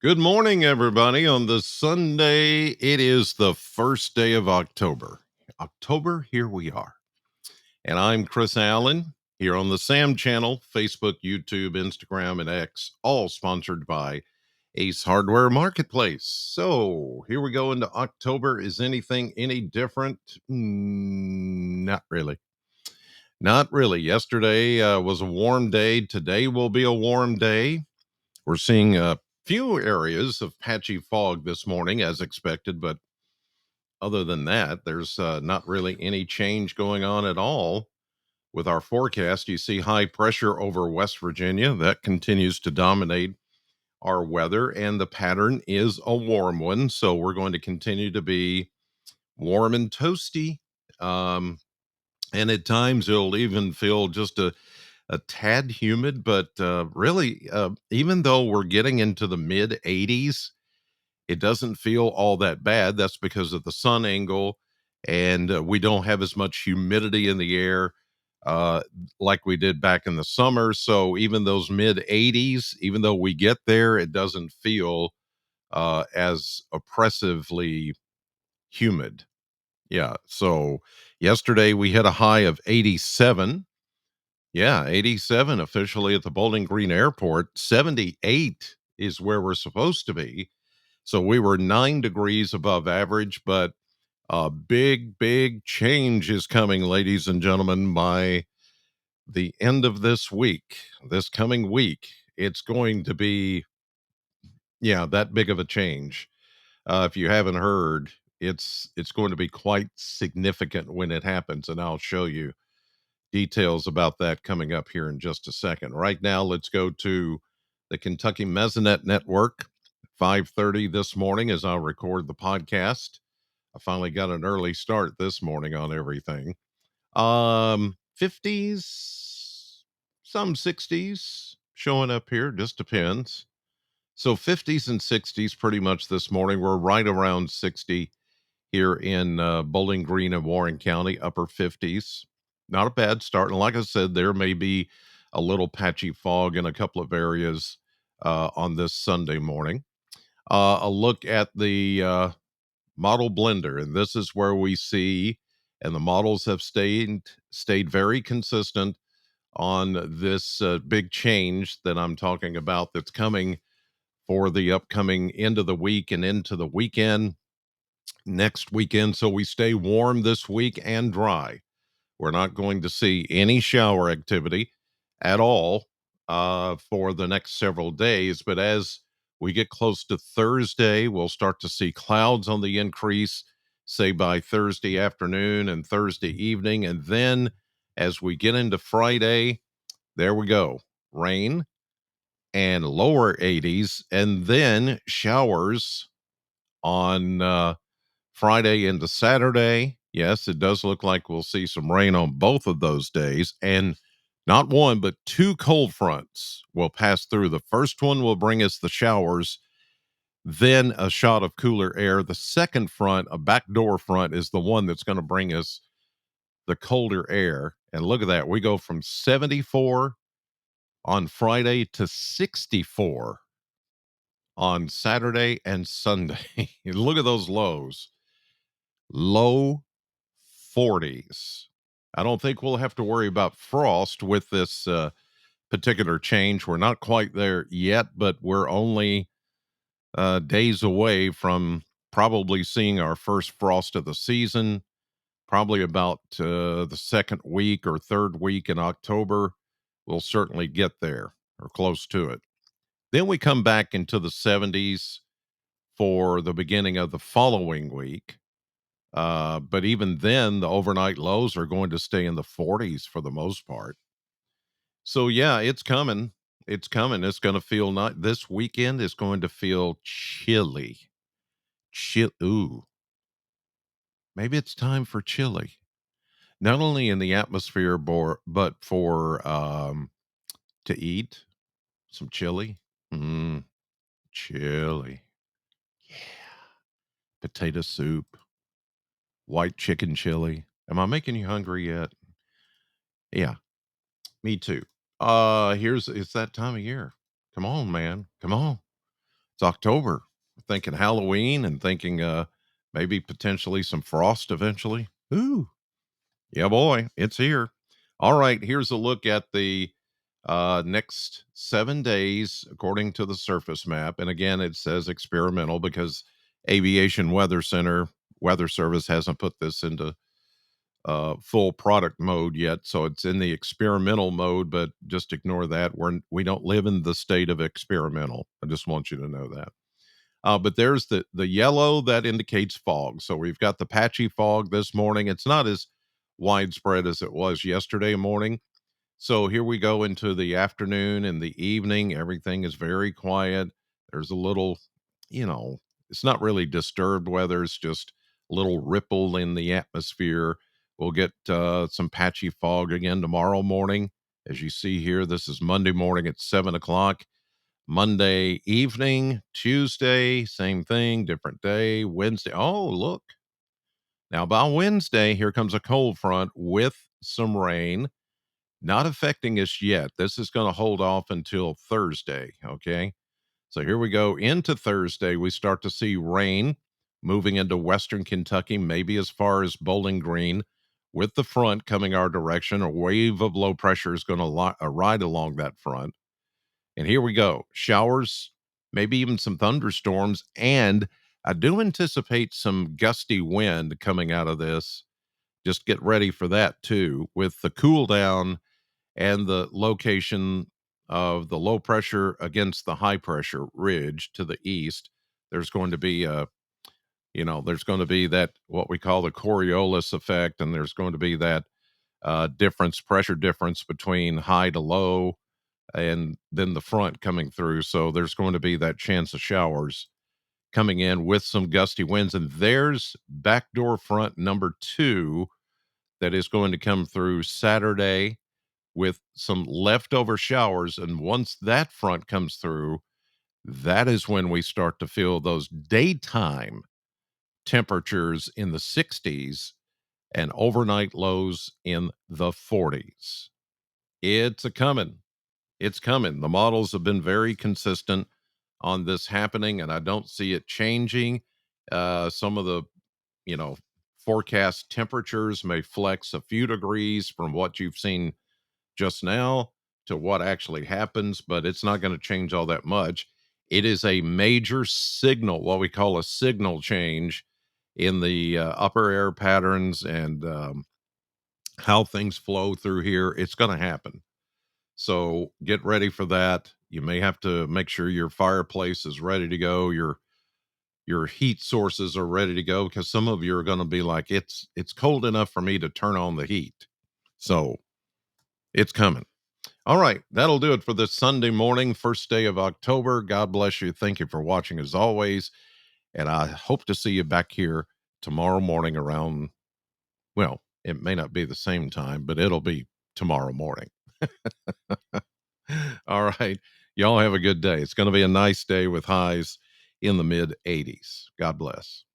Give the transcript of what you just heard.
Good morning, everybody. On this Sunday, it is the first day of October. October, here we are. And I'm Chris Allen here on the SAM channel, Facebook, YouTube, Instagram, and X, all sponsored by Ace Hardware Marketplace. So here we go into October. Is anything any different? Not really. Not really. Yesterday was a warm day. Today will be a warm day. We're seeing a few areas of patchy fog this morning, as expected, but other than that, there's not really any change going on at all with our forecast. You see high pressure over West Virginia that continues to dominate our weather, and the pattern is a warm one. So we're going to continue to be warm and toasty. Um, and at times it'll even feel just a tad humid, but really, even though we're getting into the mid 80s, it doesn't feel all that bad. That's because of the sun angle, and we don't have as much humidity in the air uh, like we did back in the summer. So even those mid 80s, even though we get there, it doesn't feel as oppressively humid. Yeah. So yesterday we hit a high of 87. Yeah, 87 officially at the Bowling Green Airport. 78 is where we're supposed to be. So we were 9 degrees above average, but a big change is coming, ladies and gentlemen, by the end of this week, this coming week. It's going to be, yeah, that big of a change. If you haven't heard, it's going to be quite significant when it happens, and I'll show you details about that coming up here in just a second. Right now, let's go to the Kentucky Mesonet Network. 5:30 this morning as I record the podcast. I finally got an early start this morning on everything. 50s, some 60s showing up here, just depends. So 50s and 60s pretty much this morning. We're right around 60 here in Bowling Green and Warren County, upper 50s. Not a bad start. And like I said, there may be a little patchy fog in a couple of areas on this Sunday morning. A look at the model blender, and this is where we see, and the models have stayed very consistent on this big change that I'm talking about that's coming for the upcoming end of the week and into the weekend next weekend. So we stay warm this week and dry. We're not going to see any shower activity at all for the next several days. But as we get close to Thursday, we'll start to see clouds on the increase, say by Thursday afternoon and Thursday evening. And then as we get into Friday, there we go, rain and lower 80s, and then showers on Friday into Saturday. Yes, it does look like we'll see some rain on both of those days. And not one, but two cold fronts will pass through. The first one will bring us the showers, then a shot of cooler air. The second front, a backdoor front, is the one that's going to bring us the colder air. And look at that. We go from 74 on Friday to 64 on Saturday and Sunday. Look at those lows. Low 40s. I don't think we'll have to worry about frost with this particular change. We're not quite there yet, but we're only days away from probably seeing our first frost of the season, probably about the second week or third week in October. We'll certainly get there or close to it. Then we come back into the 70s for the beginning of the following week. But even then, the overnight lows are going to stay in the 40s for the most part. So yeah, it's coming. It's coming. It's going to feel not this weekend is going to feel chilly. Chill. Ooh, maybe it's time for chili. Not only in the atmosphere, but for to eat some chili. Mm, chili. Yeah. Potato soup, white chicken chili. Am I making you hungry yet? Yeah, me too. Here's it's that time of year. Come on, man. Come on. It's October. Thinking Halloween and thinking maybe potentially some frost eventually. Ooh, yeah, boy, it's here. All right, here's a look at the next 7 days according to the surface map. And again, it says experimental because Aviation Weather Center Weather Service hasn't put this into full product mode yet, so it's in the experimental mode. But just ignore that. We don't live in the state of experimental. I just want you to know that. But there's the yellow that indicates fog. So we've got the patchy fog this morning. It's not as widespread as it was yesterday morning. So here we go into the afternoon and the evening. Everything is very quiet. There's a little, you know, it's not really disturbed weather. It's just a little ripple in the atmosphere. We'll get some patchy fog again tomorrow morning. As you see here, this is Monday morning at 7 o'clock. Monday evening, Tuesday, same thing, different day. Wednesday, oh, look. Now, by Wednesday, here comes a cold front with some rain, not affecting us yet. This is going to hold off until Thursday. Okay. So here we go into Thursday. We start to see rain moving into Western Kentucky, maybe as far as Bowling Green, with the front coming our direction. A wave of low pressure is going to ride along that front. And here we go. Showers, maybe even some thunderstorms. And I do anticipate some gusty wind coming out of this. Just get ready for that too, with the cool down and the location of the low pressure against the high pressure ridge to the east. There's going to be there's going to be that what we call the Coriolis effect, and there's going to be that pressure difference between high to low and then the front coming through. So there's going to be that chance of showers coming in with some gusty winds. And there's backdoor front number two that is going to come through Saturday with some leftover showers. And once that front comes through, that is when we start to feel those daytime temperatures in the 60s and overnight lows in the 40s. It's a coming. It's coming. The models have been very consistent on this happening, and I don't see it changing. Some of the, you know, forecast temperatures may flex a few degrees from what you've seen just now to what actually happens, but it's not going to change all that much. It is a major signal, what we call a signal change in the upper air patterns and how things flow through here. It's going to happen. So get ready for that. You may have to make sure your fireplace is ready to go. Your heat sources are ready to go because some of you are going to be like, it's cold enough for me to turn on the heat. So it's coming. All right, that'll do it for this Sunday morning, first day of October. God bless you. Thank you for watching as always. And I hope to see you back here tomorrow morning around, well, it may not be the same time, but it'll be tomorrow morning. All right. Y'all have a good day. It's going to be a nice day with highs in the mid 80s. God bless.